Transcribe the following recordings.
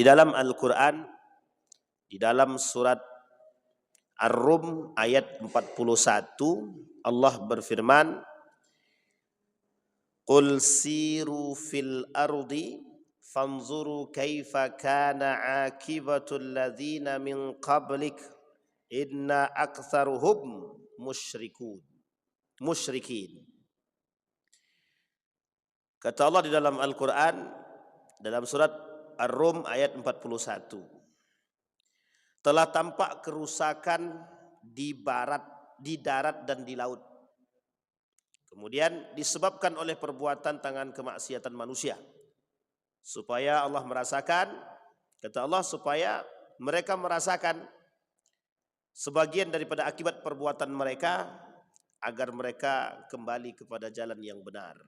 Di dalam Al-Quran, di dalam surat Ar-Rum ayat 41, Allah berfirman, Qul siru fil ardi fanzuru kaifa kana akibatul ladzina min qablik inna aktsaruhum musyrikin. Kata Allah di dalam Al-Quran, dalam surat Ar-Rum ayat 41, telah tampak kerusakan di darat dan di laut. Kemudian disebabkan oleh perbuatan tangan kemaksiatan manusia. Supaya Allah merasakan, kata Allah, supaya mereka merasakan sebagian daripada akibat perbuatan mereka, agar mereka kembali kepada jalan yang benar.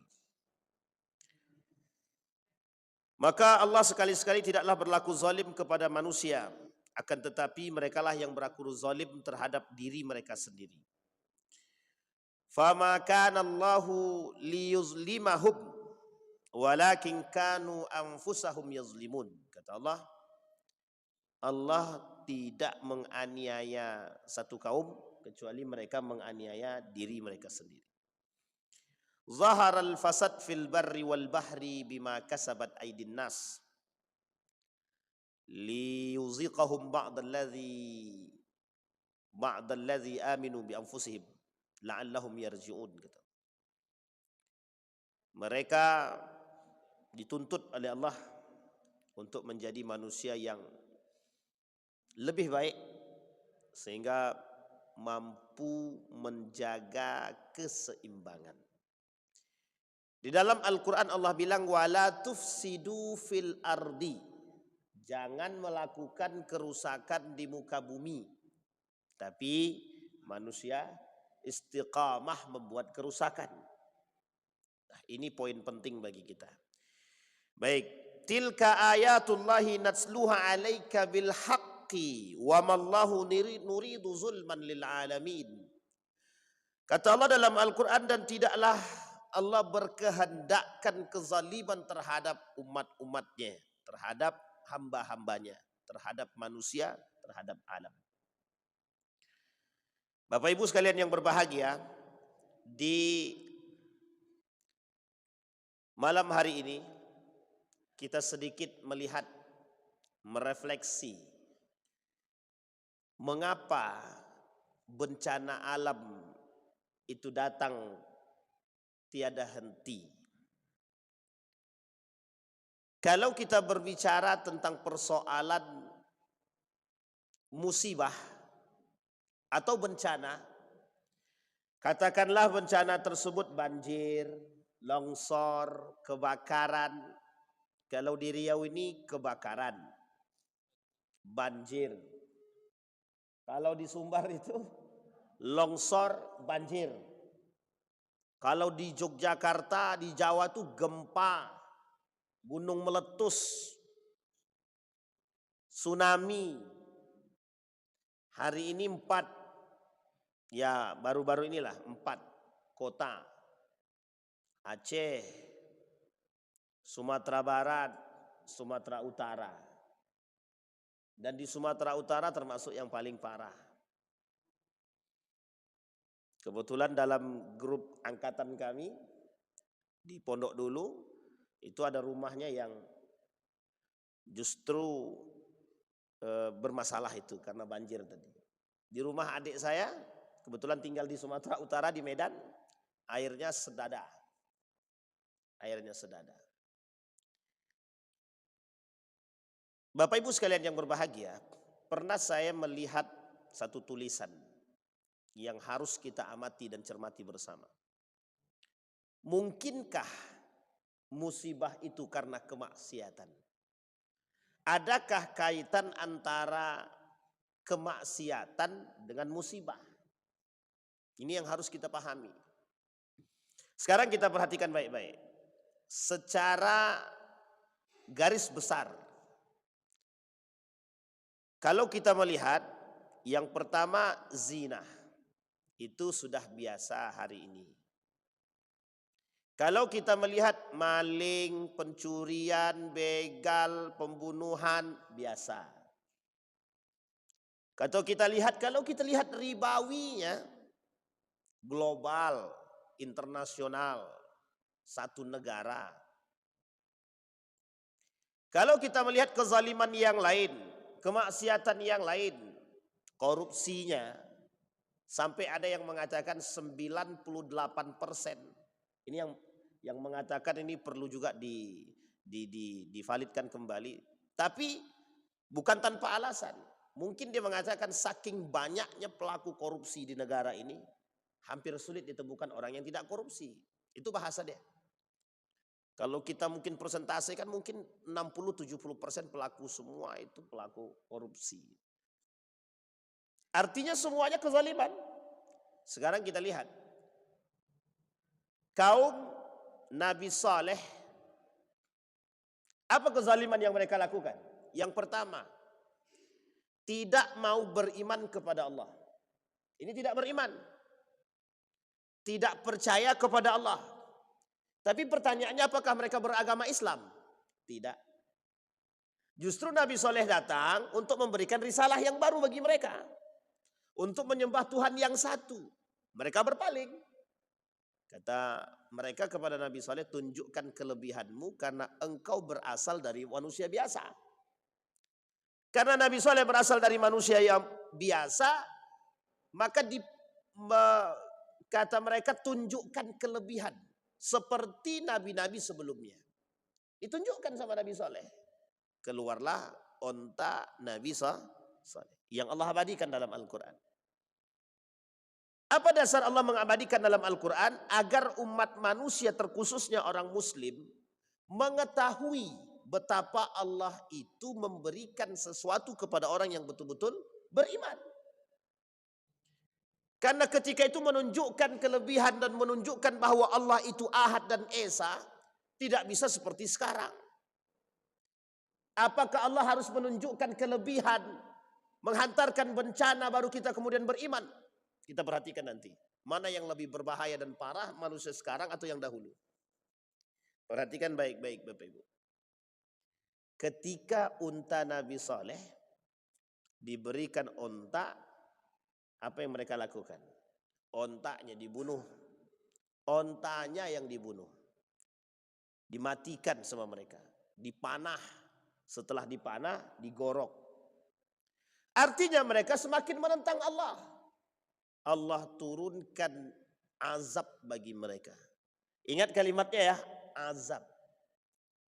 Maka Allah sekali-sekali tidaklah berlaku zalim kepada manusia, akan tetapi merekalah yang berlaku zalim terhadap diri mereka sendiri. Fama kana Allahu liyuzlimahum walakin kanu anfusahum yazlimun. Kata Allah, Allah tidak menganiaya satu kaum kecuali mereka menganiaya diri mereka sendiri. Zaharal fasad fil barri wal bahri bima kasabat aydin nas liyuziqahum ba'dalladzi aminu bi anfusihim la'allahum yarji'un. Mereka dituntut oleh Allah untuk menjadi manusia yang lebih baik sehingga mampu menjaga keseimbangan. Di dalam Al-Quran Allah bilang wala tufsidu fil ardi, jangan melakukan kerusakan di muka bumi. Tapi manusia istiqamah membuat kerusakan. Nah, ini poin penting bagi kita. Baik, tilka ayatullahi natsluha 'alaika bil haqqi wa mallahu nuridu zulman lil alamin. Kata Allah dalam Al-Quran, dan tidaklah Allah berkehendakkan kezaliman terhadap umat-umatnya, terhadap hamba-hambanya, terhadap manusia, terhadap alam. Bapak Ibu sekalian yang berbahagia, di malam hari ini kita sedikit melihat, merefleksi mengapa bencana alam itu datang tiada henti. Kalau kita berbicara tentang persoalan musibah atau bencana, katakanlah bencana tersebut banjir, longsor, kebakaran. Kalau di Riau ini kebakaran, banjir. Kalau di Sumbar itu longsor, banjir. Kalau di Yogyakarta, di Jawa tuh gempa, gunung meletus, tsunami. Hari ini 4, ya baru-baru inilah 4 kota. Aceh, Sumatera Barat, Sumatera Utara. Dan di Sumatera Utara termasuk yang paling parah. Kebetulan dalam grup angkatan kami di Pondok Dulu itu ada rumahnya yang justru bermasalah itu karena banjir tadi. Di rumah adik saya kebetulan tinggal di Sumatera Utara di Medan, airnya sedada. Bapak Ibu sekalian yang berbahagia, pernah saya melihat satu tulisan yang harus kita amati dan cermati bersama. Mungkinkah musibah itu karena kemaksiatan? Adakah kaitan antara kemaksiatan dengan musibah? Ini yang harus kita pahami. Sekarang kita perhatikan baik-baik. Secara garis besar, kalau kita melihat yang pertama zina, itu sudah biasa hari ini. Kalau kita melihat maling, pencurian, begal, pembunuhan biasa. Kalau kita lihat ribawinya global, internasional, satu negara. Kalau kita melihat kezaliman yang lain, kemaksiatan yang lain, korupsinya sampai ada yang mengatakan 98%. Ini yang mengatakan ini perlu juga divalidkan kembali. Tapi bukan tanpa alasan. Mungkin dia mengatakan saking banyaknya pelaku korupsi di negara ini, hampir sulit ditemukan orang yang tidak korupsi. Itu bahasa dia. Kalau kita mungkin persentase kan mungkin 60-70% pelaku semua itu pelaku korupsi. Artinya semuanya kezaliman. Sekarang kita lihat. Kaum Nabi Saleh, apa kezaliman yang mereka lakukan? Yang pertama, tidak mau beriman kepada Allah. Ini tidak beriman. Tidak percaya kepada Allah. Tapi pertanyaannya, apakah mereka beragama Islam? Tidak. Justru Nabi Saleh datang untuk memberikan risalah yang baru bagi mereka. Untuk menyembah Tuhan yang satu. Mereka berpaling. Kata mereka kepada Nabi Saleh, tunjukkan kelebihanmu karena engkau berasal dari manusia biasa. Karena Nabi Saleh berasal dari manusia yang biasa, maka kata mereka tunjukkan kelebihan. Seperti nabi-nabi sebelumnya. Ditunjukkan sama Nabi Saleh. Keluarlah onta Nabi Saleh. Yang Allah abadikan dalam Al-Quran. Apa dasar Allah mengabadikan dalam Al-Quran? Agar umat manusia terkhususnya orang muslim mengetahui betapa Allah itu memberikan sesuatu kepada orang yang betul-betul beriman. Karena ketika itu menunjukkan kelebihan dan menunjukkan bahwa Allah itu Ahad dan Esa, tidak bisa seperti sekarang. Apakah Allah harus menunjukkan kelebihan, menghantarkan bencana baru kita kemudian beriman? Kita perhatikan nanti. Mana yang lebih berbahaya dan parah, manusia sekarang atau yang dahulu? Perhatikan baik-baik Bapak Ibu. Ketika unta Nabi Saleh diberikan unta, apa yang mereka lakukan? Ontanya dibunuh. Ontanya yang dibunuh. Dimatikan sama mereka. Dipanah. Setelah dipanah, digorok. Artinya mereka semakin menentang Allah. Allah turunkan azab bagi mereka. Ingat kalimatnya ya, azab.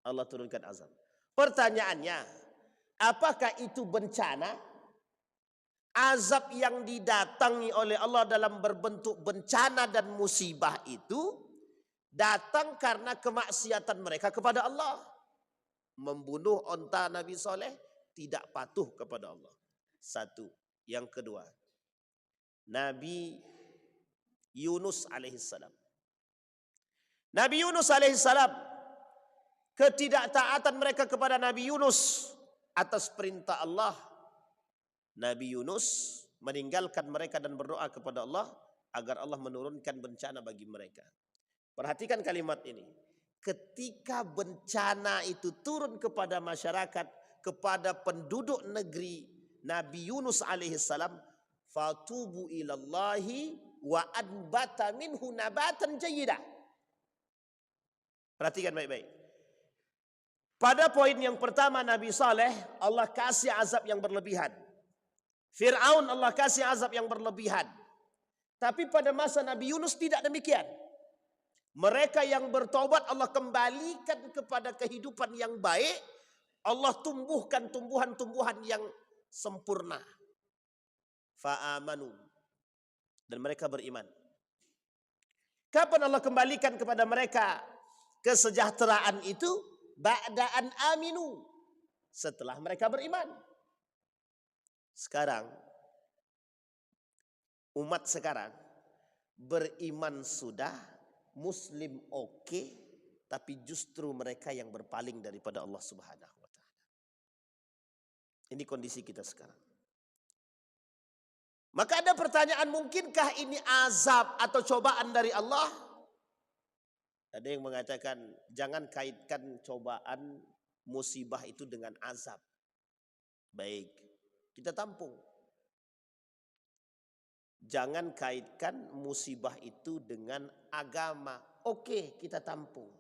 Allah turunkan azab. Pertanyaannya, apakah itu bencana? Azab yang didatangi oleh Allah dalam berbentuk bencana dan musibah itu datang karena kemaksiatan mereka kepada Allah. Membunuh onta Nabi Saleh, tidak patuh kepada Allah. Satu. Yang kedua, Nabi Yunus alaihissalam. Nabi Yunus alaihissalam, ketidaktaatan mereka kepada Nabi Yunus atas perintah Allah. Nabi Yunus meninggalkan mereka dan berdoa kepada Allah agar Allah menurunkan bencana bagi mereka. Perhatikan kalimat ini. Ketika bencana itu turun kepada masyarakat, kepada penduduk negeri Nabi Yunus alaihissalam, fatubu ilallahi wa anbata minhu nabatan jayyidah. Perhatikan baik-baik. Pada poin yang pertama Nabi Saleh, Allah kasih azab yang berlebihan. Fir'aun Allah kasih azab yang berlebihan. Tapi pada masa Nabi Yunus tidak demikian. Mereka yang bertobat Allah kembalikan kepada kehidupan yang baik. Allah tumbuhkan tumbuhan-tumbuhan yang sempurna. Fa'amanu. Dan mereka beriman. Kapan Allah kembalikan kepada mereka kesejahteraan itu? Ba'da'an aminu. Setelah mereka beriman. Sekarang, umat sekarang beriman sudah, Muslim oke, tapi justru mereka yang berpaling daripada Allah Subhanahu wa Ta'ala. Ini kondisi kita sekarang. Maka ada pertanyaan, mungkinkah ini azab atau cobaan dari Allah? Ada yang mengatakan jangan kaitkan cobaan musibah itu dengan azab. Baik, kita tampung. Jangan kaitkan musibah itu dengan agama. Oke, kita tampung.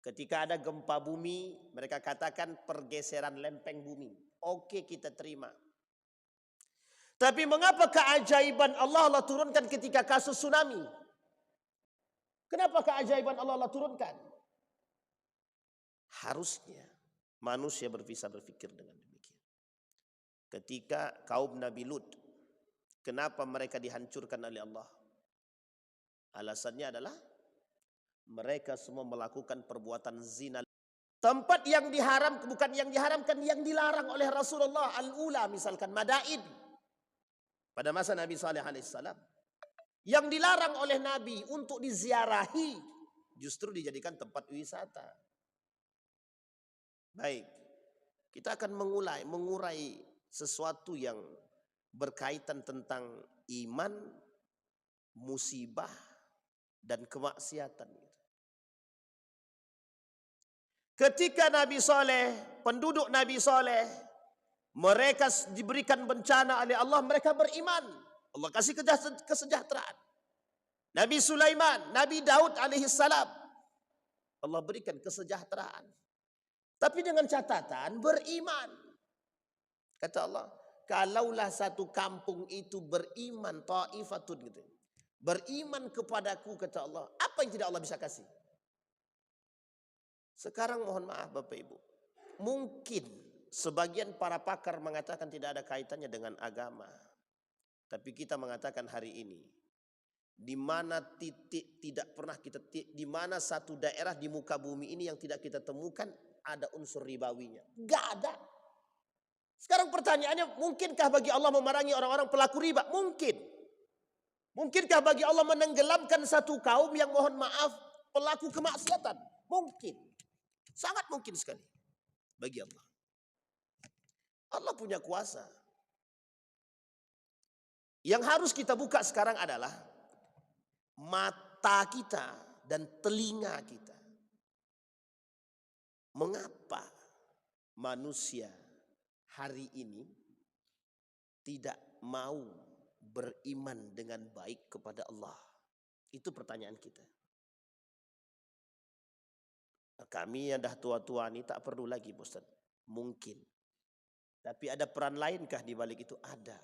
Ketika ada gempa bumi, mereka katakan pergeseran lempeng bumi. Oke, kita terima. Tapi mengapa keajaiban Allah turunkan ketika kasus tsunami? Kenapa keajaiban Allah turunkan? Harusnya manusia bisa berpikir dengan demikian. Ketika kaum Nabi Lut, kenapa mereka dihancurkan oleh Allah? Alasannya adalah mereka semua melakukan perbuatan zina. Tempat yang diharam, bukan yang diharamkan, yang dilarang oleh Rasulullah. Al-ula misalkan Madain. Pada masa Nabi Saleh alaihissalam. Yang dilarang oleh Nabi untuk diziarahi. Justru dijadikan tempat wisata. Baik. Kita akan mengurai sesuatu yang berkaitan tentang iman, musibah, dan kemaksiatan. Ketika Nabi Saleh, penduduk Nabi Saleh, mereka diberikan bencana oleh Allah, mereka beriman. Allah kasih kesejahteraan. Nabi Sulaiman, Nabi Daud alaihissalam, Allah berikan kesejahteraan. Tapi dengan catatan beriman. Kata Allah, kalaulah satu kampung itu beriman, ta'ifatun gitu. Beriman kepadaku, kata Allah, apa yang tidak Allah bisa kasih? Sekarang mohon maaf Bapak Ibu, mungkin sebagian para pakar mengatakan tidak ada kaitannya dengan agama. Tapi kita mengatakan hari ini, di mana titik tidak pernah kita, di mana satu daerah di muka bumi ini yang tidak kita temukan ada unsur ribawinya? Gak ada. Sekarang pertanyaannya, mungkinkah bagi Allah memerangi orang-orang pelaku riba? Mungkin. Mungkinkah bagi Allah menenggelamkan satu kaum yang mohon maaf pelaku kemaksiatan? Mungkin. Sangat mungkin sekali bagi Allah. Allah punya kuasa. Yang harus kita buka sekarang adalah mata kita dan telinga kita. Mengapa manusia hari ini tidak mau beriman dengan baik kepada Allah? Itu pertanyaan kita. Kami yang dah tua-tua ini tak perlu lagi Ustaz. Mungkin. Tapi ada peran lainkah di balik itu? Ada.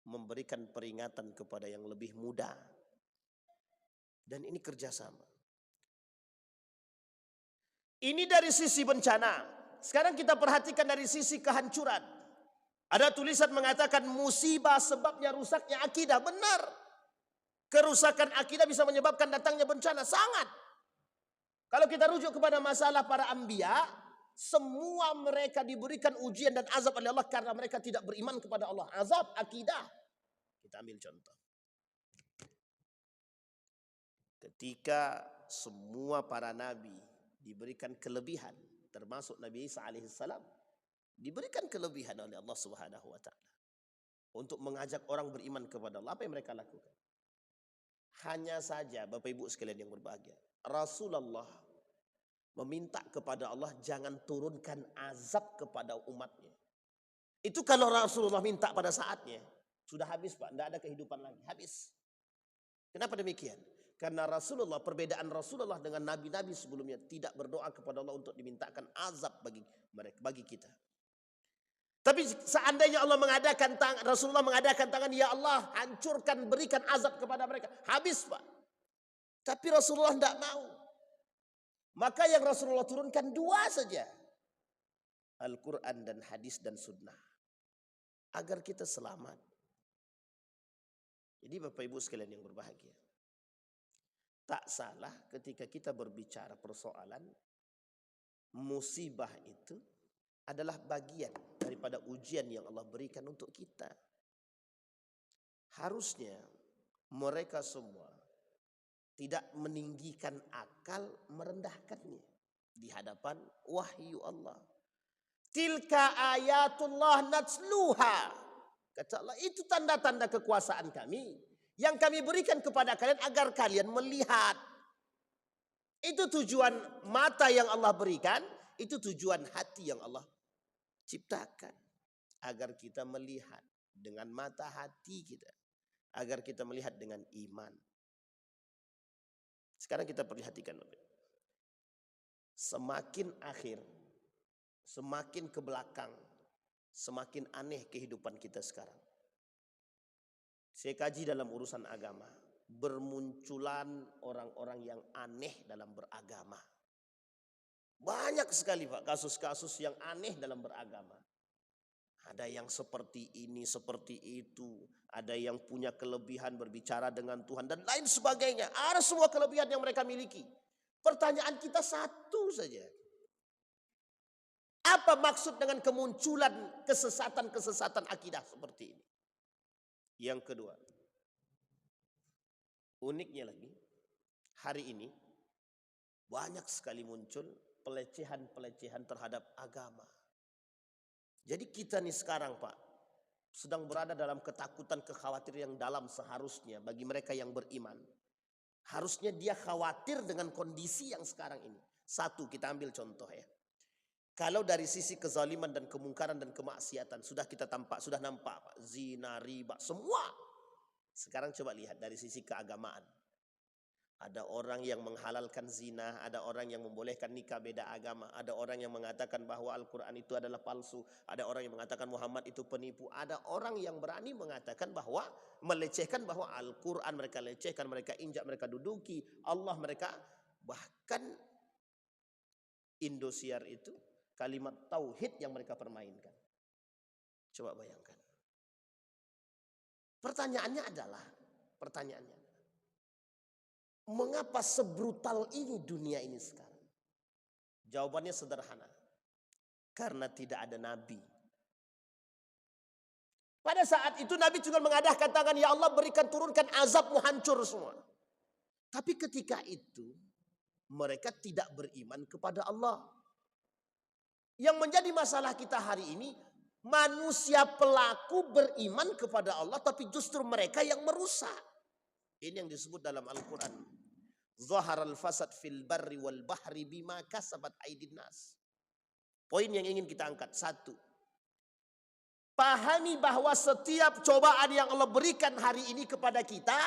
Memberikan peringatan kepada yang lebih muda. Dan ini kerjasama. Ini dari sisi bencana. Sekarang kita perhatikan dari sisi kehancuran. Ada tulisan mengatakan musibah sebabnya rusaknya akidah. Benar. Kerusakan akidah bisa menyebabkan datangnya bencana. Sangat. Kalau kita rujuk kepada masalah para anbiya, semua mereka diberikan ujian dan azab oleh Allah karena mereka tidak beriman kepada Allah. Azab akidah. Kita ambil contoh. Ketika semua para nabi diberikan kelebihan, termasuk Nabi Isa alaihissalam, diberikan kelebihan oleh Allah Subhanahu wa taala untuk mengajak orang beriman kepada Allah. Apa yang mereka lakukan? Hanya saja Bapak Ibu sekalian yang berbahagia, Rasulullah meminta kepada Allah jangan turunkan azab kepada umatnya. Itu kalau Rasulullah minta pada saatnya, sudah habis Pak, tidak ada kehidupan lagi, habis. Kenapa demikian? Karena Rasulullah, perbedaan Rasulullah dengan nabi-nabi sebelumnya, tidak berdoa kepada Allah untuk dimintakan azab bagi mereka, bagi kita. Tapi seandainya Allah mengadakan tangan, Rasulullah mengadakan tangan, ya Allah hancurkan, berikan azab kepada mereka, habis Pak. Tapi Rasulullah tidak mau. Maka yang Rasulullah turunkan dua saja. Al-Quran dan hadis dan sunnah. Agar kita selamat. Jadi Bapak Ibu sekalian yang berbahagia. Tak salah ketika kita berbicara persoalan musibah itu adalah bagian daripada ujian yang Allah berikan untuk kita. Harusnya mereka semua tidak meninggikan akal, merendahkannya di hadapan wahyu Allah. Tilka ayatullah natsluha. Kata Allah, itu tanda-tanda kekuasaan kami yang kami berikan kepada kalian agar kalian melihat. Itu tujuan mata yang Allah berikan, itu tujuan hati yang Allah ciptakan. Agar kita melihat dengan mata hati kita. Agar kita melihat dengan iman. Sekarang kita perhatikan. Semakin akhir, semakin ke belakang, semakin aneh kehidupan kita sekarang. Saya kaji dalam urusan agama. Bermunculan orang-orang yang aneh dalam beragama. Banyak sekali Pak kasus-kasus yang aneh dalam beragama. Ada yang seperti ini, seperti itu. Ada yang punya kelebihan berbicara dengan Tuhan dan lain sebagainya. Ada semua kelebihan yang mereka miliki. Pertanyaan kita satu saja. Apa maksud dengan kemunculan kesesatan-kesesatan akidah seperti ini? Yang kedua, uniknya lagi, hari ini banyak sekali muncul pelecehan-pelecehan terhadap agama. Jadi kita nih sekarang Pak, sedang berada dalam ketakutan, kekhawatiran yang dalam seharusnya bagi mereka yang beriman. Harusnya dia khawatir dengan kondisi yang sekarang ini. Satu, kita ambil contoh ya. Kalau dari sisi kezaliman dan kemungkaran dan kemaksiatan sudah kita nampak Pak, zina, riba, semua. Sekarang coba lihat dari sisi keagamaan. Ada orang yang menghalalkan zina, ada orang yang membolehkan nikah beda agama, ada orang yang mengatakan bahwa Al-Quran itu adalah palsu, ada orang yang mengatakan Muhammad itu penipu, ada orang yang berani mengatakan bahwa melecehkan bahwa Al-Quran mereka lecehkan, mereka injak, mereka duduki, Allah mereka, bahkan Indosiar itu kalimat tauhid yang mereka permainkan. Coba bayangkan. Pertanyaannya adalah, mengapa sebrutal ini dunia ini sekarang? Jawabannya sederhana. Karena tidak ada nabi. Pada saat itu Nabi cuma mengadahkan tangan, ya Allah berikan turunkan azabmu hancur semua. Tapi ketika itu mereka tidak beriman kepada Allah. Yang menjadi masalah kita hari ini, manusia pelaku beriman kepada Allah tapi justru mereka yang merusak. Ini yang disebut dalam Al-Quran. Zaharal fasad fil barri wal bahri bima kasabat aydin nas. Poin yang ingin kita angkat. Satu. Pahami bahwa setiap cobaan yang Allah berikan hari ini kepada kita,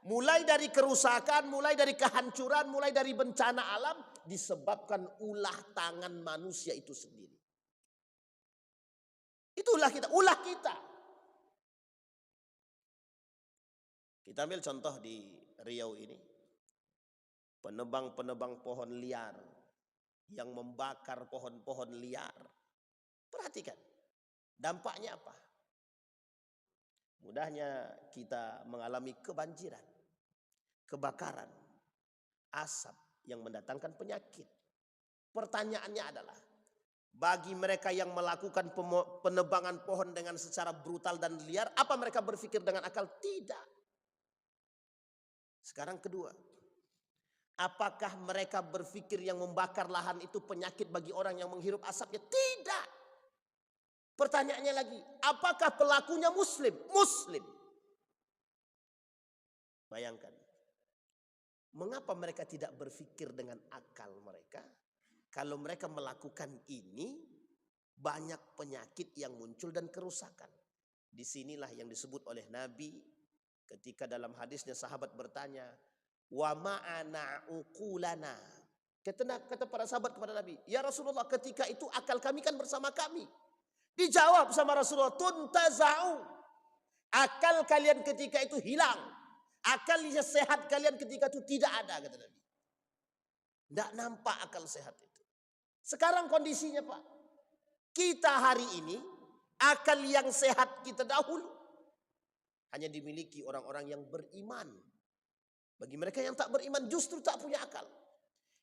mulai dari kerusakan, mulai dari kehancuran, mulai dari bencana alam, disebabkan ulah tangan manusia itu sendiri. Itulah kita, ulah kita. Kita ambil contoh di Riau ini. Penebang-penebang pohon liar yang membakar pohon-pohon liar. Perhatikan, dampaknya apa? Mudahnya kita mengalami kebanjiran, kebakaran, asap yang mendatangkan penyakit. Pertanyaannya adalah, bagi mereka yang melakukan penebangan pohon dengan secara brutal dan liar, apa mereka berpikir dengan akal? Tidak. Sekarang kedua, apakah mereka berpikir yang membakar lahan itu penyakit bagi orang yang menghirup asapnya? Tidak. Pertanyaannya lagi, apakah pelakunya muslim? Muslim. Bayangkan. Mengapa mereka tidak berpikir dengan akal mereka? Kalau mereka melakukan ini, banyak penyakit yang muncul dan kerusakan. Disinilah yang disebut oleh Nabi ketika dalam hadisnya sahabat bertanya, wa ma'ana uqulana. Kata para sahabat kepada Nabi, ya Rasulullah ketika itu akal kami kan bersama kami. Dijawab sama Rasulullah, tuntaza'u. Akal kalian ketika itu hilang. Akalnya sehat kalian ketika itu tidak ada, kata Nabi. Tidak nampak akal sehat itu. Sekarang kondisinya Pak, kita hari ini akal yang sehat kita dahulu hanya dimiliki orang-orang yang beriman. Bagi mereka yang tak beriman justru tak punya akal.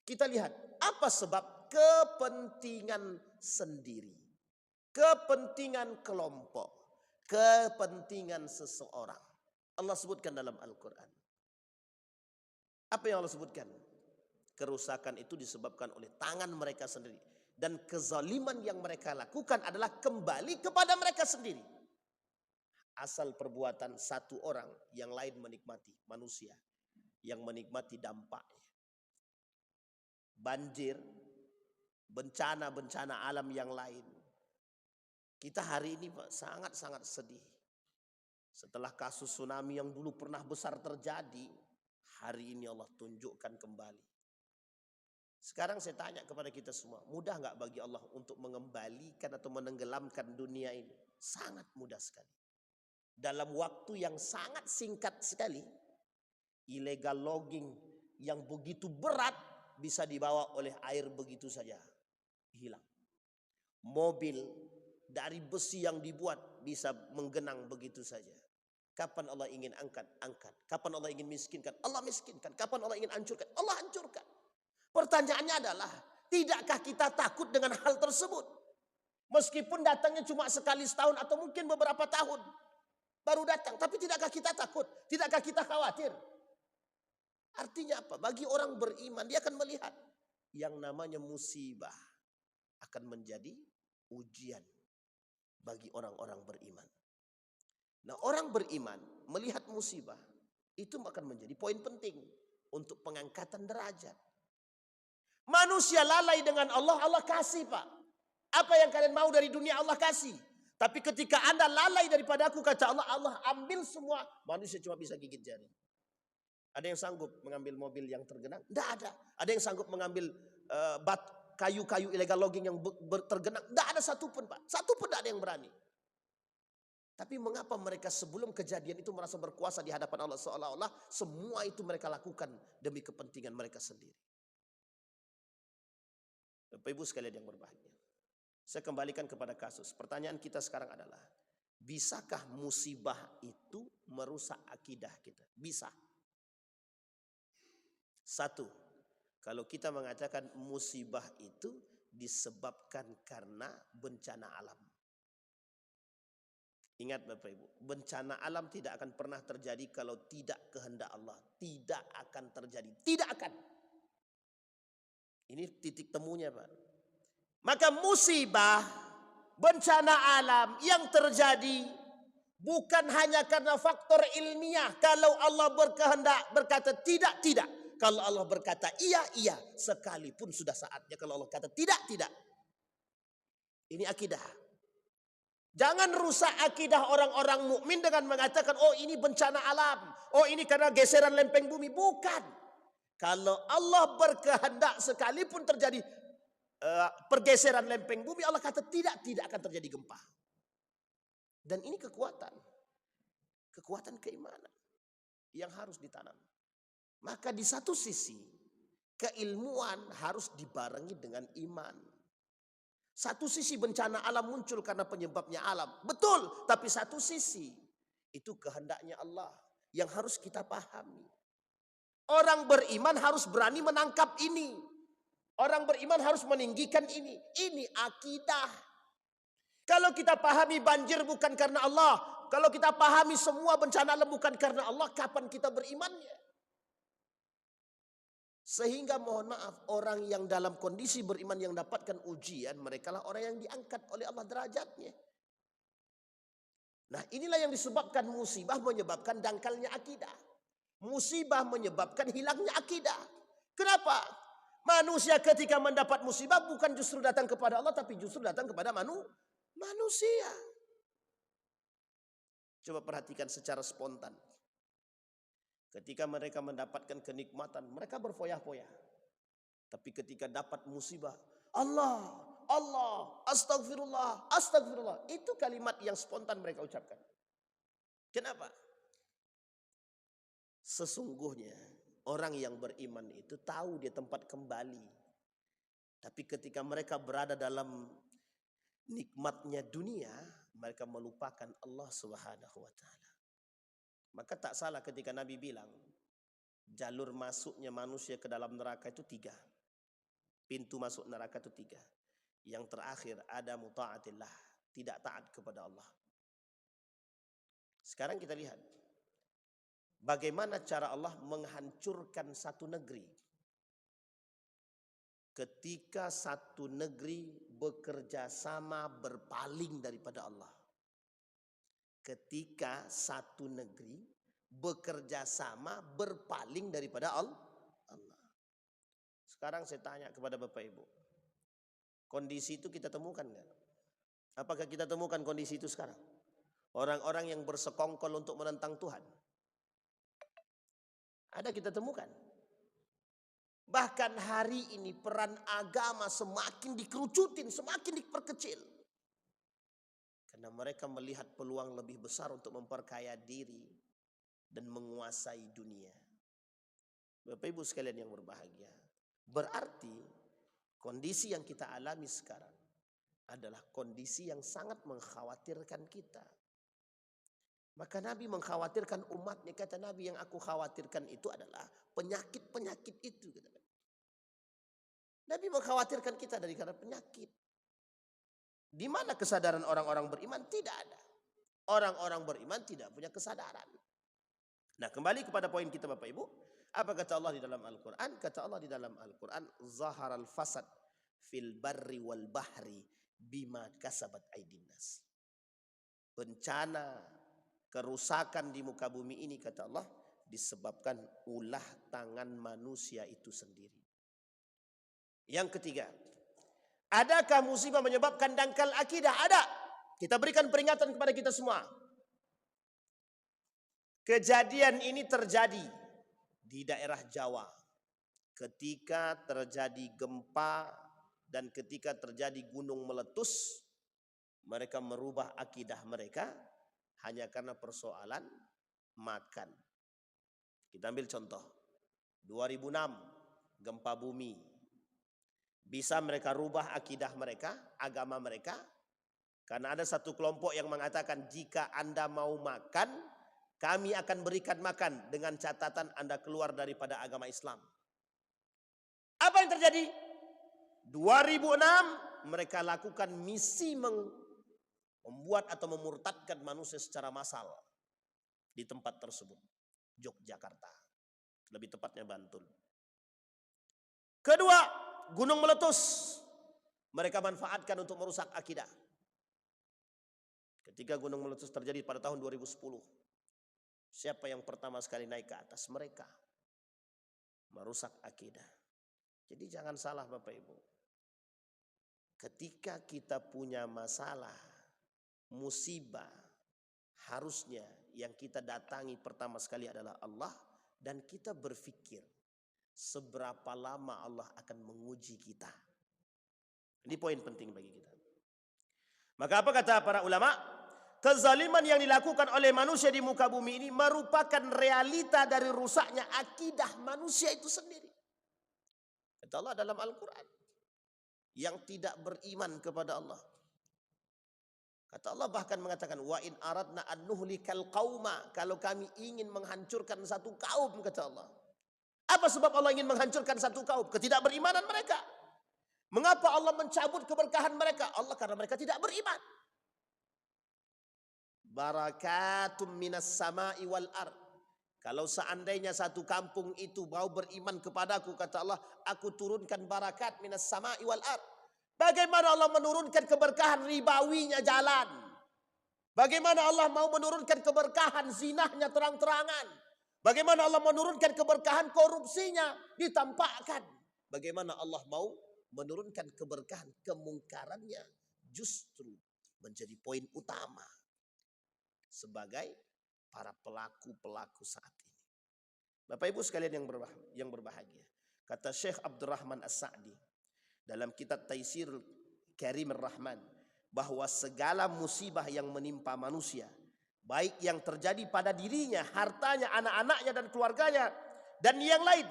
Kita lihat apa sebab kepentingan sendiri, kepentingan kelompok, kepentingan seseorang. Allah sebutkan dalam Al-Quran. Apa yang Allah sebutkan? Kerusakan itu disebabkan oleh tangan mereka sendiri. Dan kezaliman yang mereka lakukan adalah kembali kepada mereka sendiri. Asal perbuatan satu orang, yang lain menikmati, manusia yang menikmati dampaknya. banjir, bencana-bencana alam yang lain. Kita hari ini sangat-sangat sedih. Setelah kasus tsunami yang dulu pernah besar terjadi, hari ini Allah tunjukkan kembali. Sekarang saya tanya kepada kita semua, mudah nggak bagi Allah untuk mengembalikan atau menenggelamkan dunia ini? Sangat mudah sekali. Dalam waktu yang sangat singkat sekali, illegal logging yang begitu berat bisa dibawa oleh air begitu saja, hilang. Mobil dari besi yang dibuat bisa menggenang begitu saja. Kapan Allah ingin angkat, angkat. Kapan Allah ingin miskinkan, Allah miskinkan. Kapan Allah ingin hancurkan, Allah hancurkan. Pertanyaannya adalah, tidakkah kita takut dengan hal tersebut? Meskipun datangnya cuma sekali setahun atau mungkin beberapa tahun baru datang, tapi tidakkah kita takut? Tidakkah kita khawatir? Artinya apa? Bagi orang beriman, dia akan melihat yang namanya musibah akan menjadi ujian bagi orang-orang beriman. Nah, orang beriman melihat musibah itu akan menjadi poin penting untuk pengangkatan derajat. Manusia lalai dengan Allah, Allah kasih, Pak. Apa yang kalian mau dari dunia Allah kasih. Tapi ketika Anda lalai daripada aku, kata Allah, Allah ambil semua. Manusia cuma bisa gigit jari. Ada yang sanggup mengambil mobil yang tergenang? Tidak ada. Ada yang sanggup mengambil kayu-kayu illegal logging yang tergenang? Tidak ada satupun, Pak. Satupun tidak ada yang berani. Tapi mengapa mereka sebelum kejadian itu merasa berkuasa di hadapan Allah, seolah-olah semua itu mereka lakukan demi kepentingan mereka sendiri. Bapak Ibu sekalian yang berbahagia, saya kembalikan kepada kasus. Pertanyaan kita sekarang adalah, bisakah musibah itu merusak akidah kita? Bisa. Satu, kalau kita mengatakan musibah itu disebabkan karena bencana alam. Ingat Bapak Ibu, bencana alam tidak akan pernah terjadi kalau tidak kehendak Allah. Tidak akan terjadi, tidak akan. Ini titik temunya, Pak. Maka musibah, bencana alam yang terjadi bukan hanya karena faktor ilmiah. Kalau Allah berkehendak berkata tidak, tidak. Kalau Allah berkata iya, iya. Sekalipun sudah saatnya. Kalau Allah kata tidak, tidak. Ini akidah. Jangan rusak akidah orang-orang mukmin dengan mengatakan, oh ini bencana alam, oh ini karena geseran lempeng bumi. Bukan. Kalau Allah berkehendak sekalipun terjadi pergeseran lempeng bumi, Allah kata tidak akan terjadi gempa. Dan ini kekuatan keimanan yang harus ditanam. Maka di satu sisi keilmuan harus dibarengi dengan iman. Satu sisi bencana alam muncul karena penyebabnya alam, betul. Tapi satu sisi itu kehendaknya Allah yang harus kita pahami. Orang beriman harus berani menangkap ini. Orang beriman harus meninggikan ini. Ini akidah. Kalau kita pahami banjir bukan karena Allah, kalau kita pahami semua bencana alam bukan karena Allah, kapan kita berimannya? Sehingga mohon maaf, orang yang dalam kondisi beriman yang dapatkan ujian, mereka lah orang yang diangkat oleh Allah derajatnya. Nah, inilah yang disebabkan musibah menyebabkan dangkalnya akidah. Musibah menyebabkan hilangnya akidah. Kenapa? Manusia ketika mendapat musibah bukan justru datang kepada Allah, tapi justru datang kepada manusia. Coba perhatikan secara spontan. Ketika mereka mendapatkan kenikmatan, mereka berfoya-foya. Tapi ketika dapat musibah, Allah, astagfirullah, astagfirullah. Itu kalimat yang spontan mereka ucapkan. Kenapa? Sesungguhnya orang yang beriman itu tahu dia tempat kembali. Tapi ketika mereka berada dalam nikmatnya dunia, mereka melupakan Allah Subhanahu wa taala. Maka tak salah ketika Nabi bilang, jalur masuknya manusia ke dalam neraka itu 3. Pintu masuk neraka itu 3. Yang terakhir ada muta'atillah, tidak taat kepada Allah. Sekarang kita lihat bagaimana cara Allah menghancurkan satu negeri. Ketika satu negeri bekerja sama berpaling daripada Allah. Ketika satu negeri bekerja sama berpaling daripada Allah. Sekarang saya tanya kepada Bapak Ibu, kondisi itu kita temukan nggak? Apakah kita temukan kondisi itu sekarang? Orang-orang yang bersekongkol untuk menentang Tuhan. Ada kita temukan. Bahkan hari ini peran agama semakin dikerucutin, semakin diperkecil. Karena mereka melihat peluang lebih besar untuk memperkaya diri dan menguasai dunia. Bapak Ibu sekalian yang berbahagia. Berarti kondisi yang kita alami sekarang adalah kondisi yang sangat mengkhawatirkan kita. Maka Nabi mengkhawatirkan umatnya. Kata Nabi, yang aku khawatirkan itu adalah penyakit-penyakit itu. Nabi mengkhawatirkan kita dari karena penyakit. Di mana kesadaran orang-orang beriman? Tidak ada. Orang-orang beriman tidak punya kesadaran. Nah, kembali kepada poin kita Bapak Ibu. Apa kata Allah di dalam Al-Quran? Kata Allah di dalam Al-Quran, Zaharal fasad fil barri wal bahri bima kasabat aydin nas. Bencana, kerusakan di muka bumi ini kata Allah disebabkan ulah tangan manusia itu sendiri. Yang ketiga, adakah musibah menyebabkan dangkal akidah? Ada. Kita berikan peringatan kepada kita semua. Kejadian ini terjadi di daerah Jawa ketika terjadi gempa dan ketika terjadi gunung meletus. Mereka merubah akidah mereka hanya karena persoalan makan. Kita ambil contoh 2006 gempa bumi. Bisa mereka rubah akidah mereka, agama mereka, karena ada satu kelompok yang mengatakan jika Anda mau makan, kami akan berikan makan dengan catatan Anda keluar daripada agama Islam. Apa yang terjadi? 2006 mereka lakukan misi membuat atau memurtadkan manusia secara massal di tempat tersebut. Yogyakarta, lebih tepatnya Bantul. Kedua, gunung meletus. Mereka manfaatkan untuk merusak akidah. Ketika gunung meletus terjadi pada tahun 2010, siapa yang pertama sekali naik ke atas? Mereka. Merusak akidah. Jadi jangan salah Bapak Ibu. Ketika kita punya masalah, musibah, harusnya yang kita datangi pertama sekali adalah Allah. Dan kita berpikir seberapa lama Allah akan menguji kita. Ini poin penting bagi kita. Maka apa kata para ulama? Kezaliman yang dilakukan oleh manusia di muka bumi ini merupakan realita dari rusaknya akidah manusia itu sendiri. Kata Allah dalam Al-Quran, yang tidak beriman kepada Allah. Kata Allah bahkan mengatakan, wa in aradna an nuhlikal qauma, kalau kami ingin menghancurkan satu kaum, kata Allah. Apa sebab Allah ingin menghancurkan satu kaum? Ketidakberimanan mereka. Mengapa Allah mencabut keberkahan mereka? Allah karena mereka tidak beriman. Barakatum minas sama'i wal ard. Kalau seandainya satu kampung itu mau beriman kepadaku, kata Allah, aku turunkan barakat minas sama'i wal ard. Bagaimana Allah menurunkan keberkahan ribawinya jalan? Bagaimana Allah mau menurunkan keberkahan zinahnya terang-terangan? Bagaimana Allah menurunkan keberkahan korupsinya ditampakkan? Bagaimana Allah mau menurunkan keberkahan kemungkarannya justru menjadi poin utama sebagai para pelaku-pelaku saat ini. Bapak Ibu sekalian yang berbahagia. Kata Syekh Abdurrahman As-Sa'di dalam kitab Taisir Karim Ar-Rahman, bahwa segala musibah yang menimpa manusia, baik yang terjadi pada dirinya, hartanya, anak-anaknya dan keluarganya, dan yang lain,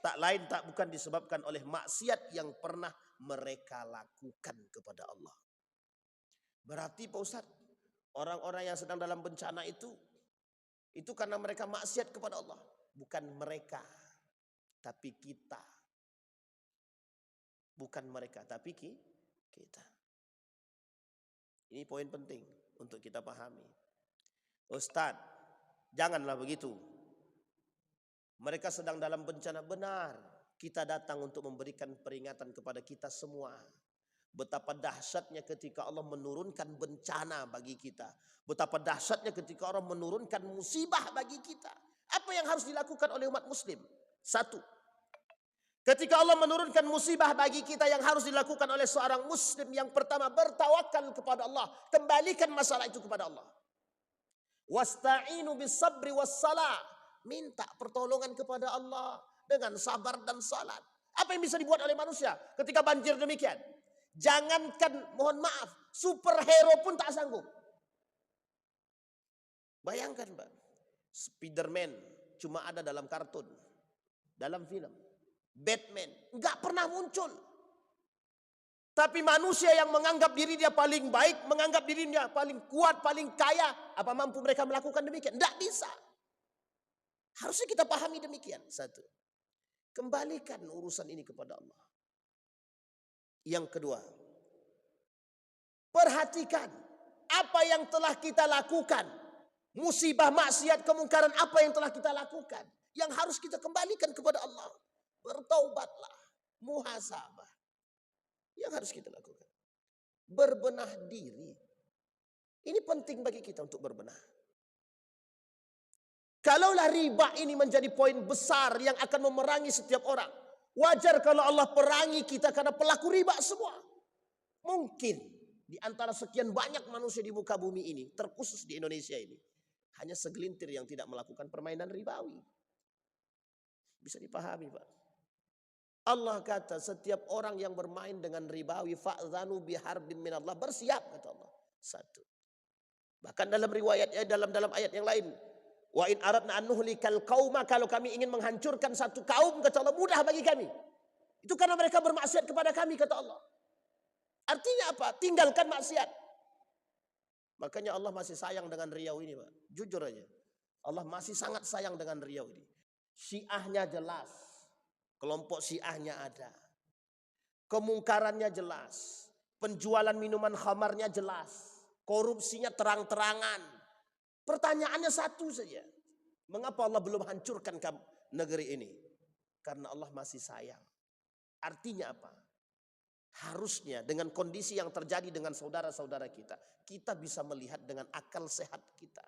tak bukan disebabkan oleh maksiat yang pernah mereka lakukan kepada Allah. Berarti Pak Ustadz, orang-orang yang sedang dalam bencana itu karena mereka maksiat kepada Allah. Bukan mereka, tapi kita. Bukan mereka, tapi kita. Ini poin penting untuk kita pahami. Ustadz, janganlah begitu. Mereka sedang dalam bencana, benar. Kita datang untuk memberikan peringatan kepada kita semua. Betapa dahsyatnya ketika Allah menurunkan bencana bagi kita. Betapa dahsyatnya ketika Allah menurunkan musibah bagi kita. Apa yang harus dilakukan oleh umat muslim? Satu, Ketika Allah menurunkan musibah bagi kita, yang harus dilakukan oleh seorang muslim yang pertama, bertawakal kepada Allah, kembalikan masalah itu kepada Allah. Wasta'inu bis sabri was salah, minta pertolongan kepada Allah dengan sabar dan salat. Apa yang bisa dibuat oleh manusia ketika banjir demikian? Jangankan mohon maaf, superhero pun tak sanggup. Bayangkan Pak, Spiderman cuma ada dalam kartun, dalam film. Batman nggak pernah muncul. Tapi manusia yang menganggap diri dia paling baik, menganggap dirinya paling kuat, paling kaya, apa mampu mereka melakukan demikian? Tidak bisa. Harusnya kita pahami demikian. Satu, kembalikan urusan ini kepada Allah. Yang kedua, perhatikan apa yang telah kita lakukan. Musibah, maksiat, kemungkaran apa yang telah kita lakukan. Yang harus kita kembalikan kepada Allah. Bertaubatlah, muhasabah. Yang harus kita lakukan. Berbenah diri. Ini penting bagi kita untuk berbenah. Kalaulah riba ini menjadi poin besar yang akan memerangi setiap orang. Wajar kalau Allah perangi kita karena pelaku riba semua. Mungkin di antara sekian banyak manusia di muka bumi ini, terkhusus di Indonesia ini, hanya segelintir yang tidak melakukan permainan ribawi. Bisa dipahami Pak. Allah kata setiap orang yang bermain dengan ribawi fa'zanu biharbin minallah, bersiap kata Allah. Satu. Bahkan dalam riwayat dalam ayat yang lain, wa in aradna an nuhlikal qauma, kalau kami ingin menghancurkan satu kaum kata Allah, mudah bagi kami. Itu karena mereka bermaksiat kepada kami kata Allah. Artinya apa? Tinggalkan maksiat. Makanya Allah masih sayang dengan Riau ini Pak. Jujur aja. Allah masih sangat sayang dengan Riau ini. Syiahnya jelas. Kelompok Syiahnya ada. Kemungkarannya jelas. Penjualan minuman khamarnya jelas. Korupsinya terang-terangan. Pertanyaannya satu saja. Mengapa Allah belum hancurkan negeri ini? Karena Allah masih sayang. Artinya apa? Harusnya dengan kondisi yang terjadi dengan saudara-saudara kita, kita bisa melihat dengan akal sehat kita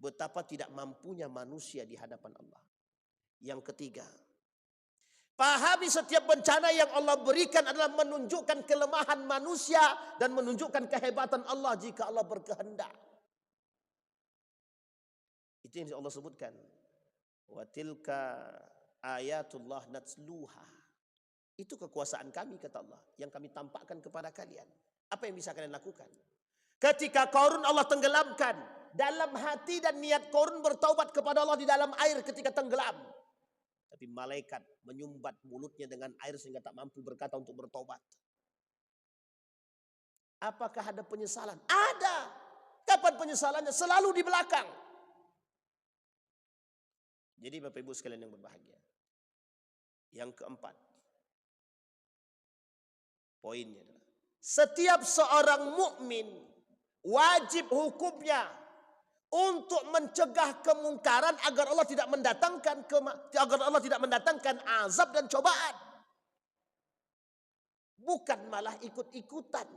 betapa tidak mampunya manusia di hadapan Allah. Yang ketiga, pahami setiap bencana yang Allah berikan adalah menunjukkan kelemahan manusia dan menunjukkan kehebatan Allah jika Allah berkehendak. Itu yang Allah sebutkan. Wa tilka ayatullah natsluha. Itu kekuasaan kami kata Allah yang kami tampakkan kepada kalian. Apa yang bisa kalian lakukan? Ketika Qarun Allah tenggelamkan, dalam hati dan niat Qarun bertaubat kepada Allah di dalam air ketika tenggelam. Tapi malaikat menyumbat mulutnya dengan air sehingga tak mampu berkata untuk bertobat. Apakah ada penyesalan? Ada. Kapan penyesalannya? Selalu di belakang. Jadi Bapak Ibu sekalian yang berbahagia. Yang keempat. Poinnya adalah setiap seorang mukmin wajib hukumnya untuk mencegah kemungkaran agar Allah tidak mendatangkan azab dan cobaan. Bukan malah ikut-ikutan.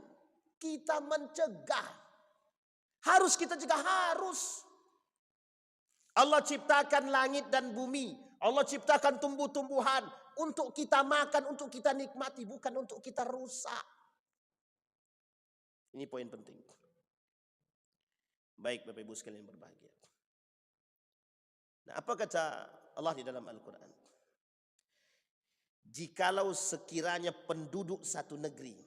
Kita mencegah. Harus kita cegah, harus. Allah ciptakan langit dan bumi. Allah ciptakan tumbuh-tumbuhan untuk kita makan, untuk kita nikmati, bukan untuk kita rusak. Ini poin penting. Baik Bapak Ibu sekalian berbahagia. Nah, apa kata Allah di dalam Al-Quran? Jikalau sekiranya penduduk satu negeri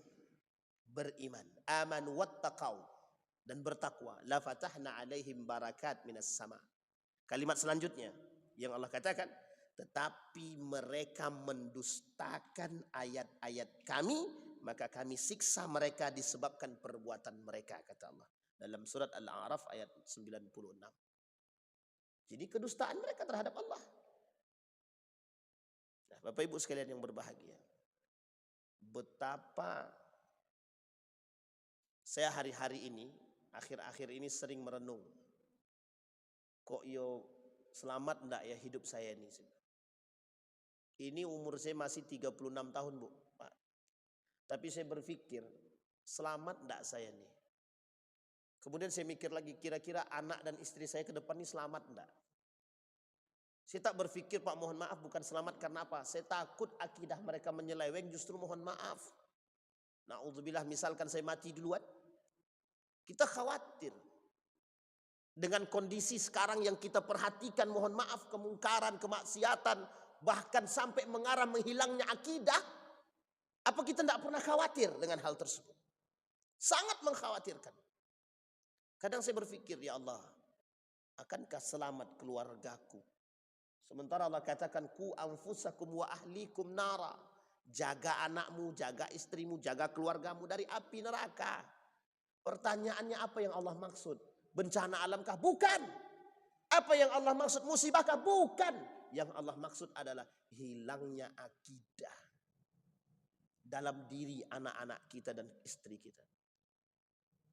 beriman, amanu wattaqau, dan bertakwa, la fatahna alaihim barakat minas sama. Kalimat selanjutnya yang Allah katakan, tetapi mereka mendustakan ayat-ayat kami, maka kami siksa mereka disebabkan perbuatan mereka, kata Allah. Dalam surat Al-A'raf ayat 96. Jadi kedustaan mereka terhadap Allah. Nah, Bapak Ibu sekalian yang berbahagia. Betapa saya hari-hari ini, akhir-akhir ini sering merenung. Kok yo selamat enggak ya hidup saya ini? Ini umur saya masih 36 tahun Bu, Pak. Tapi saya berpikir, selamat enggak saya nih? Kemudian saya mikir lagi, kira-kira anak dan istri saya ke depan ini selamat enggak? Saya tak berpikir Pak mohon maaf bukan selamat karena apa? Saya takut akidah mereka menyeleweng, justru mohon maaf. Na'udzubillah, misalkan saya mati duluan. Kita khawatir. Dengan kondisi sekarang yang kita perhatikan, mohon maaf, kemungkaran, kemaksiatan, bahkan sampai mengarah menghilangnya akidah. Apa kita tidak pernah khawatir dengan hal tersebut? Sangat mengkhawatirkan. Kadang saya berpikir, ya Allah, akankah selamat keluargaku? Sementara Allah katakan, ku anfusakum wa ahlikum nara. Jaga anakmu, jaga istrimu, jaga keluargamu dari api neraka. Pertanyaannya, apa yang Allah maksud? Bencana alamkah? Bukan. Apa yang Allah maksud? Musibahkah? Bukan. Yang Allah maksud adalah hilangnya akidah dalam diri anak-anak kita dan istri kita.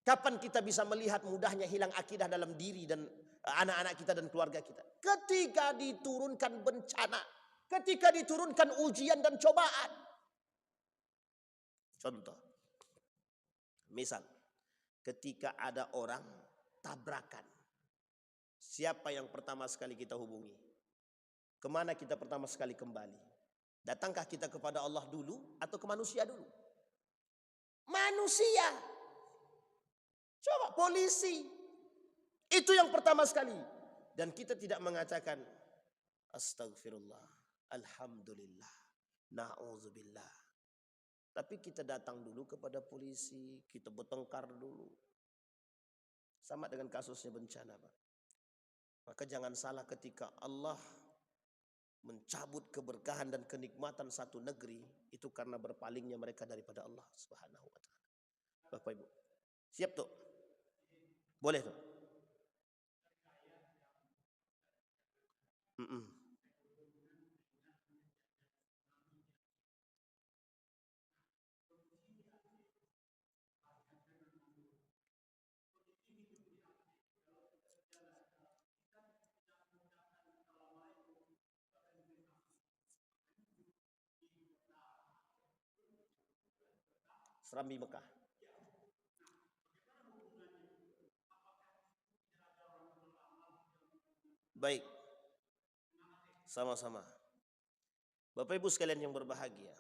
Kapan kita bisa melihat mudahnya hilang akidah dalam diri dan anak-anak kita dan keluarga kita? Ketika diturunkan bencana, ketika diturunkan ujian dan cobaan. Contoh, misal ketika ada orang tabrakan, siapa yang pertama sekali kita hubungi? Kemana kita pertama sekali kembali? Datangkah kita kepada Allah dulu atau ke manusia dulu? Manusia. Coba polisi. Itu yang pertama sekali. Dan kita tidak mengatakan astagfirullah, alhamdulillah, na'udzubillah. Tapi kita datang dulu kepada polisi, kita bertengkar dulu. Sama dengan kasusnya bencana, Pak. Maka jangan salah, ketika Allah mencabut keberkahan dan kenikmatan satu negeri, itu karena berpalingnya mereka daripada Allah Subhanahu wa taala. Bapak Ibu, siap tuh? Boleh tuh? Serambi Mekah. Baik. Sama-sama. Bapak Ibu sekalian yang berbahagia.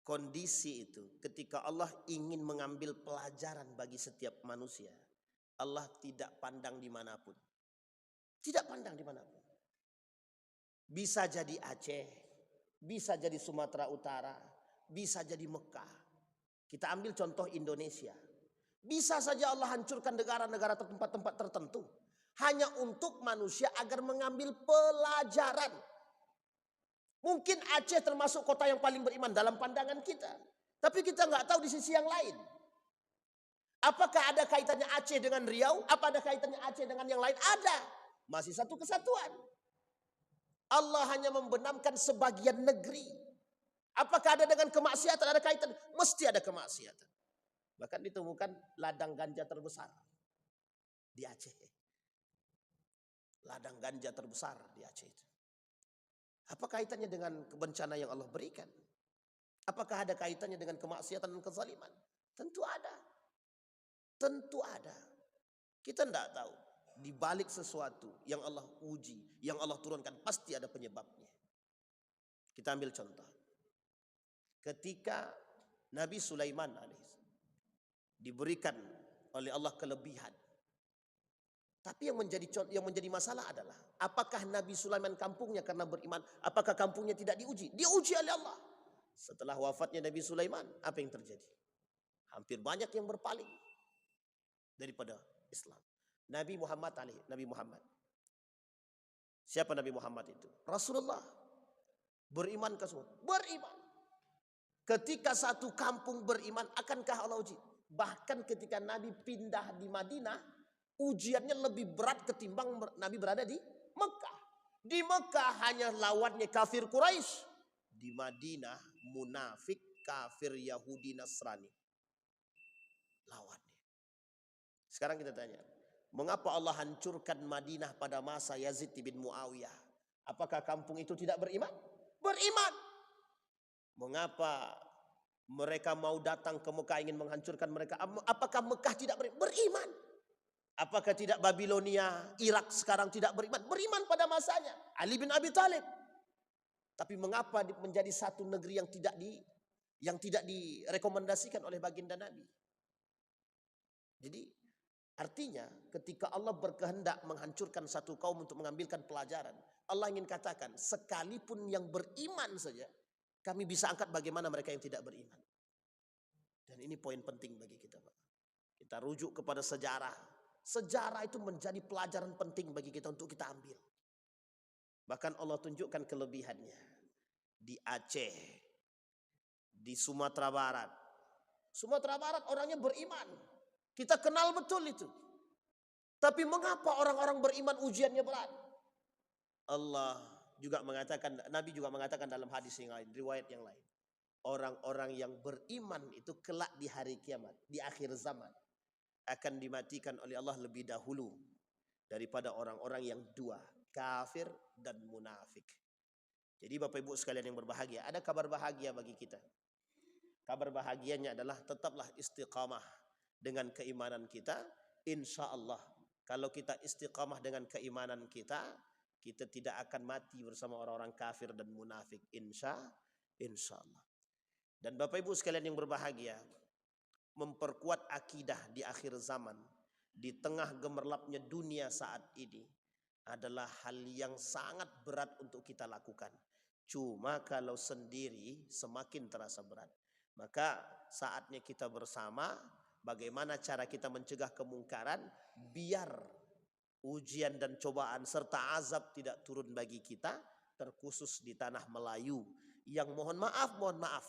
Kondisi itu ketika Allah ingin mengambil pelajaran bagi setiap manusia, Allah tidak pandang dimanapun. Tidak pandang dimanapun. Bisa jadi Aceh, bisa jadi Sumatera Utara, bisa jadi Mekah. Kita ambil contoh Indonesia. Bisa saja Allah hancurkan negara-negara tempat-tempat tertentu. Hanya untuk manusia agar mengambil pelajaran. Mungkin Aceh termasuk kota yang paling beriman dalam pandangan kita. Tapi kita nggak tahu di sisi yang lain. Apakah ada kaitannya Aceh dengan Riau? Apa ada kaitannya Aceh dengan yang lain? Ada. Masih satu kesatuan. Allah hanya membenamkan sebagian negeri. Apakah ada dengan kemaksiatan? Ada kaitan? Mesti ada kemaksiatan. Bahkan ditemukan ladang ganja terbesar di Aceh. Ladang ganja terbesar di Aceh itu. Apa kaitannya dengan bencana yang Allah berikan? Apakah ada kaitannya dengan kemaksiatan dan kezaliman? Tentu ada. Tentu ada. Kita tidak tahu. Di balik sesuatu yang Allah uji, yang Allah turunkan, pasti ada penyebabnya. Kita ambil contoh. Ketika Nabi Sulaiman diberikan oleh Allah kelebihan. Tapi yang menjadi masalah adalah, apakah Nabi Sulaiman kampungnya karena beriman, apakah kampungnya tidak diuji? Diuji oleh Allah. Setelah wafatnya Nabi Sulaiman, apa yang terjadi? Hampir banyak yang berpaling daripada Islam. Nabi Muhammad. Siapa Nabi Muhammad itu? Rasulullah. Beriman ke semua? Beriman. Ketika satu kampung beriman, akankah Allah uji? Bahkan ketika Nabi pindah di Madinah, ujiannya lebih berat ketimbang Nabi berada di Mekah. Di Mekah hanya lawannya kafir Quraisy. Di Madinah munafik, kafir Yahudi Nasrani. Lawannya. Sekarang kita tanya, mengapa Allah hancurkan Madinah pada masa Yazid bin Muawiyah? Apakah kampung itu tidak beriman? Beriman. Mengapa mereka mau datang ke Mekah ingin menghancurkan mereka? Apakah Mekah tidak beriman? Apakah tidak Babilonia, Irak sekarang tidak beriman? Beriman pada masanya. Ali bin Abi Thalib. Tapi mengapa menjadi satu negeri yang tidak direkomendasikan oleh baginda Nabi? Jadi artinya ketika Allah berkehendak menghancurkan satu kaum untuk mengambilkan pelajaran, Allah ingin katakan sekalipun yang beriman saja kami bisa angkat bagaimana mereka yang tidak beriman. Dan ini poin penting bagi kita, Pak. Kita rujuk kepada sejarah. Sejarah itu menjadi pelajaran penting bagi kita untuk kita ambil. Bahkan Allah tunjukkan kelebihannya. Di Aceh, di Sumatera Barat. Sumatera Barat orangnya beriman. Kita kenal betul itu. Tapi mengapa orang-orang beriman ujiannya berat? Allah juga mengatakan, Nabi juga mengatakan dalam hadis yang lain, riwayat yang lain. Orang-orang yang beriman itu kelak di hari kiamat, di akhir zaman, akan dimatikan oleh Allah lebih dahulu daripada orang-orang yang dua, kafir dan munafik. Jadi Bapak Ibu sekalian yang berbahagia, ada kabar bahagia bagi kita. Kabar bahagianya adalah tetaplah istiqamah dengan keimanan kita. Insya Allah kalau kita istiqamah dengan keimanan kita, kita tidak akan mati bersama orang-orang kafir dan munafik. Insya Allah. Dan Bapak Ibu sekalian yang berbahagia, memperkuat akidah di akhir zaman, di tengah gemerlapnya dunia saat ini, adalah hal yang sangat berat untuk kita lakukan. Cuma kalau sendiri semakin terasa berat. Maka saatnya kita bersama, bagaimana cara kita mencegah kemungkaran, biar ujian dan cobaan serta azab tidak turun bagi kita, terkhusus di tanah Melayu. Yang mohon maaf,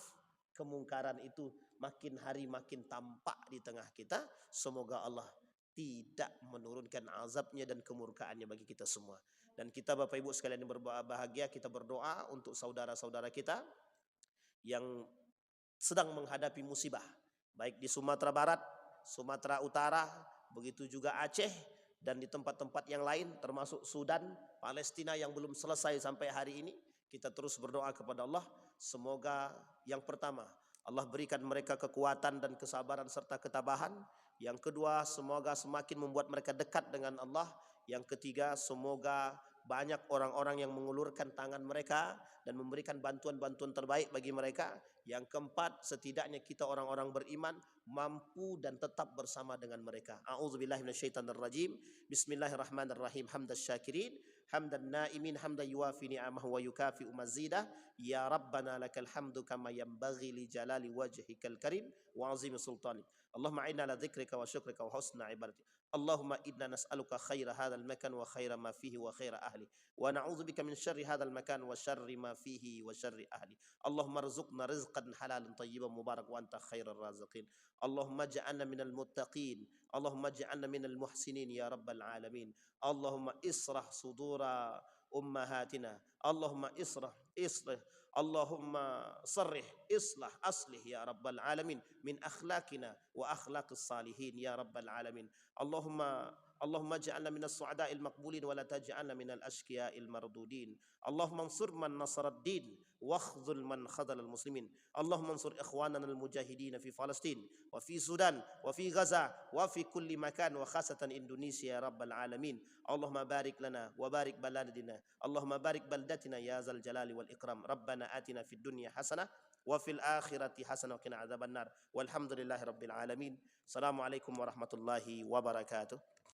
kemungkaran itu makin hari makin tampak di tengah kita. Semoga Allah tidak menurunkan azabnya dan kemurkaannya bagi kita semua. Dan kita Bapak Ibu sekalian yang berbahagia, kita berdoa untuk saudara-saudara kita yang sedang menghadapi musibah, baik di Sumatera Barat, Sumatera Utara, begitu juga Aceh, dan di tempat-tempat yang lain termasuk Sudan, Palestina yang belum selesai sampai hari ini. Kita terus berdoa kepada Allah, semoga yang pertama Allah berikan mereka kekuatan dan kesabaran serta ketabahan. Yang kedua, semoga semakin membuat mereka dekat dengan Allah. Yang ketiga, semoga banyak orang-orang yang mengulurkan tangan mereka dan memberikan bantuan-bantuan terbaik bagi mereka. Yang keempat, setidaknya kita orang-orang beriman mampu dan tetap bersama dengan mereka. A'udzubillahi minasyaitonirrajim. Bismillahirrahmanirrahim. Hamdas syakirin, hamdan naimin, hamdan yuafi ni'amahu wa yukafi'u mazidah. Ya Rabbana lakal hamdu kama yanbaghi li jalali wajhikal karim wa azimi sultanik. Allahumma inna ala dzikrika wa syukrika wa husna ibadatik. Allahumma inna nas'aluka khaira hadzal makan wa khaira ma fihi wa khaira ahli, wa na'udzubika min syarri hadzal makan wa syarri ma fihi wa syarri ahli. Allahumma rzuqna rizqan halalan tayyiban mubarak wa anta khairur raziqin. Allahumma ja'alna minal muttaqin. Allahumma ja'alna minal muhsinin ya rabbal alamin. Allahumma israh sudura ummahatina. Allahumma islih Allahumma sarrih islah aslih ya rabbal alamin min akhlaqina wa akhlaqis salihin ya rabbal alamin. Allahumma ja'alna minas su'ada'il maqbulin wa la taj'alna minal ashqiya'il mardudin. Allahumma ansur man nasarad din واخذل من خذل المسلمين. اللهم انصر إخواننا المجاهدين في فلسطين وفي السودان وفي غزة وفي كل مكان وخاصة إندونيسيا يا رب العالمين. اللهم بارك لنا وبارك بلدنا، اللهم بارك بلدتنا يا ذا الجلال والإكرام. ربنا آتنا في الدنيا حسنة وفي الآخرة حسنة وقنا عذاب النار والحمد لله رب العالمين. السلام عليكم ورحمة الله وبركاته.